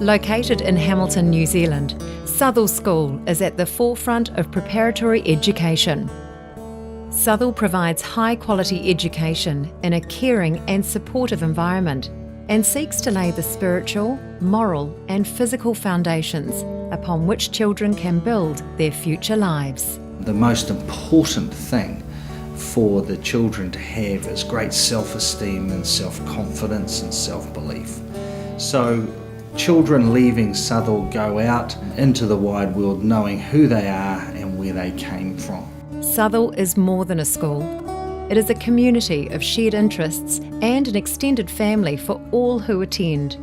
Located in Hamilton, New Zealand, Southwell School is at the forefront of preparatory education. Southwell provides high-quality education in a caring and supportive environment and seeks to lay the spiritual, moral and physical foundations upon which children can build their future lives. The most important thing for the children to have is great self-esteem and self-confidence and self-belief. So children leaving Southwell go out into the wide world knowing who they are and where they came from. Southwell is more than a school. It is a community of shared interests and an extended family for all who attend.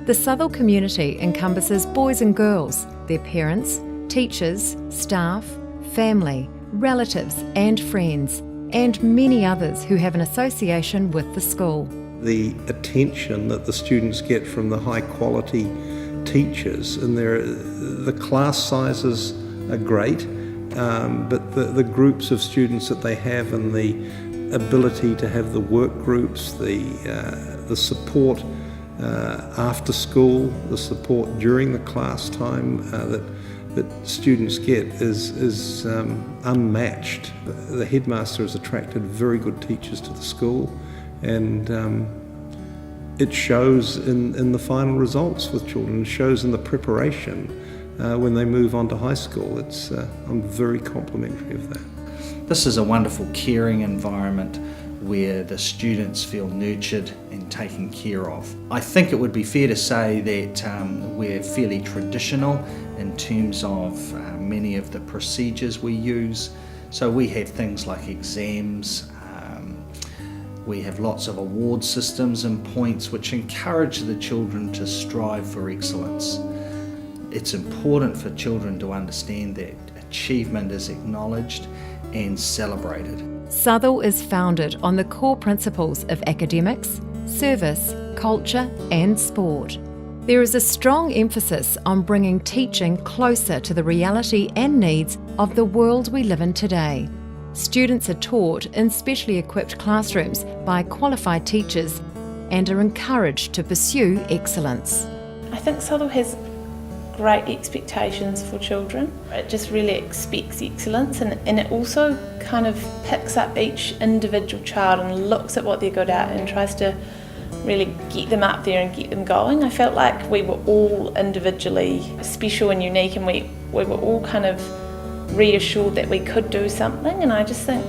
The Southwell community encompasses boys and girls, their parents, teachers, staff, family, relatives and friends, and many others who have an association with the school. The attention that the students get from the high quality teachers, and the class sizes are great, but the groups of students that they have and the ability to have the work groups, the support after school, the support during the class time that students get is unmatched. The headmaster has attracted very good teachers to the school, and it shows in the final results with children. It shows in the preparation when they move on to high school. I'm very complimentary of that. This is a wonderful, caring environment where the students feel nurtured and taken care of. I think it would be fair to say that we're fairly traditional in terms of many of the procedures we use. So we have things like exams, we have lots of award systems and points which encourage the children to strive for excellence. It's important for children to understand that achievement is acknowledged and celebrated. Southwell is founded on the core principles of academics, service, culture and sport. There is a strong emphasis on bringing teaching closer to the reality and needs of the world we live in today. Students are taught in specially equipped classrooms by qualified teachers and are encouraged to pursue excellence. I think Southwell has great expectations for children. It just really expects excellence, and it also kind of picks up each individual child and looks at what they're good at and tries to really get them up there and get them going. I felt like we were all individually special and unique, and we were all kind of reassured that we could do something, and I just think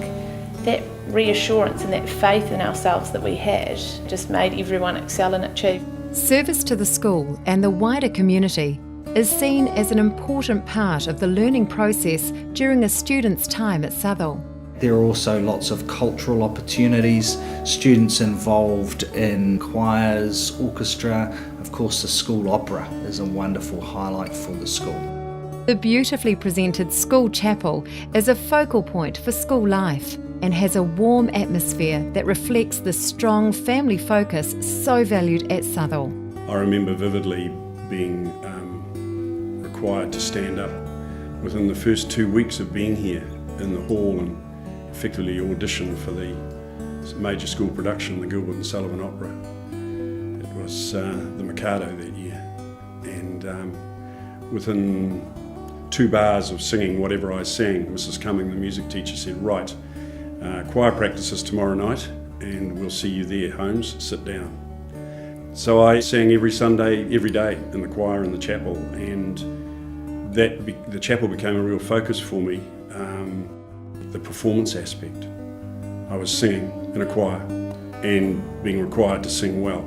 that reassurance and that faith in ourselves that we had just made everyone excel and achieve. Service to the school and the wider community is seen as an important part of the learning process during a student's time at Southwell. There are also lots of cultural opportunities, students involved in choirs, orchestra. Of course, the school opera is a wonderful highlight for the school. The beautifully presented school chapel is a focal point for school life and has a warm atmosphere that reflects the strong family focus so valued at Southwell. I remember vividly being required to stand up within the first 2 weeks of being here in the hall and effectively audition for the major school production, the Gilbert and Sullivan Opera. It was the Mikado that year, and within 2 bars of singing whatever I sang, Mrs. Cumming, the music teacher, said, "Right, choir practices tomorrow night and we'll see you there, Holmes, sit down." So I sang every Sunday, every day in the choir in the chapel, and the chapel became a real focus for me. The performance aspect. I was singing in a choir and being required to sing well,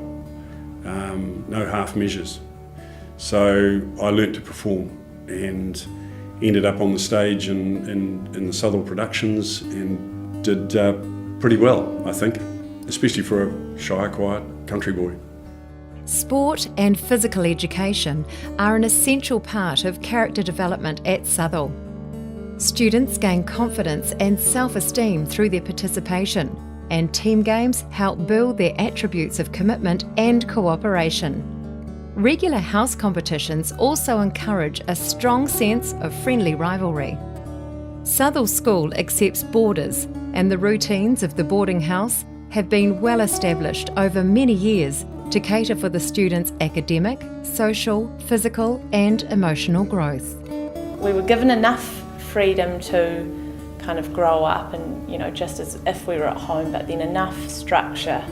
no half measures. So I learnt to perform and ended up on the stage in the Southwell productions and did pretty well, I think, especially for a shy, quiet country boy. Sport and physical education are an essential part of character development at Southwell. Students gain confidence and self-esteem through their participation, and team games help build their attributes of commitment and cooperation. Regular house competitions also encourage a strong sense of friendly rivalry. Southwell School accepts boarders, and the routines of the boarding house have been well established over many years to cater for the students' academic, social, physical and emotional growth. We were given enough freedom to kind of grow up and, just as if we were at home, but then enough structure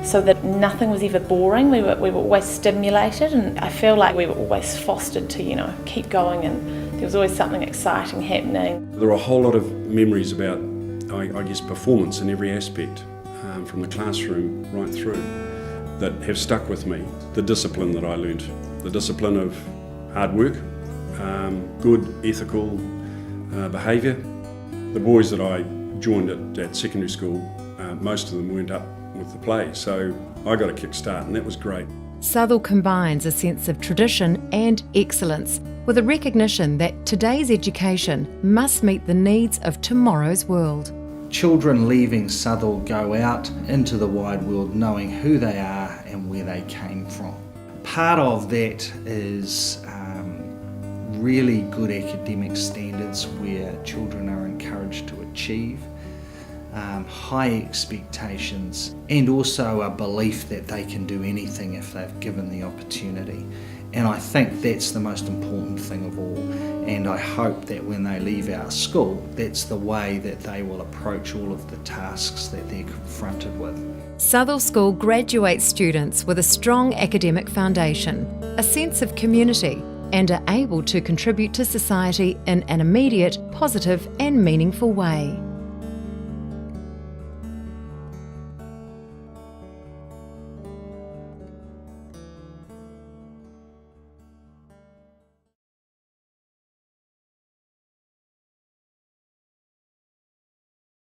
so that nothing was ever boring. We were always stimulated, and I feel like we were always fostered to, keep going, and there was always something exciting happening. There are a whole lot of memories about, I guess, performance in every aspect, from the classroom right through, that have stuck with me. The discipline that I learnt, the discipline of hard work, good ethical behaviour. The boys that I joined at secondary school, most of them weren't up with the play, so I got a kick start, and that was great. Southwell combines a sense of tradition and excellence with a recognition that today's education must meet the needs of tomorrow's world. Children leaving Southwell go out into the wide world knowing who they are and where they came from. Part of that is really good academic standards where children are encouraged to achieve, high expectations, and also a belief that they can do anything if they've given the opportunity. And I think that's the most important thing of all, and I hope that when they leave our school, that's the way that they will approach all of the tasks that they're confronted with. Southwell School graduates students with a strong academic foundation, a sense of community, and are able to contribute to society in an immediate, positive and meaningful way.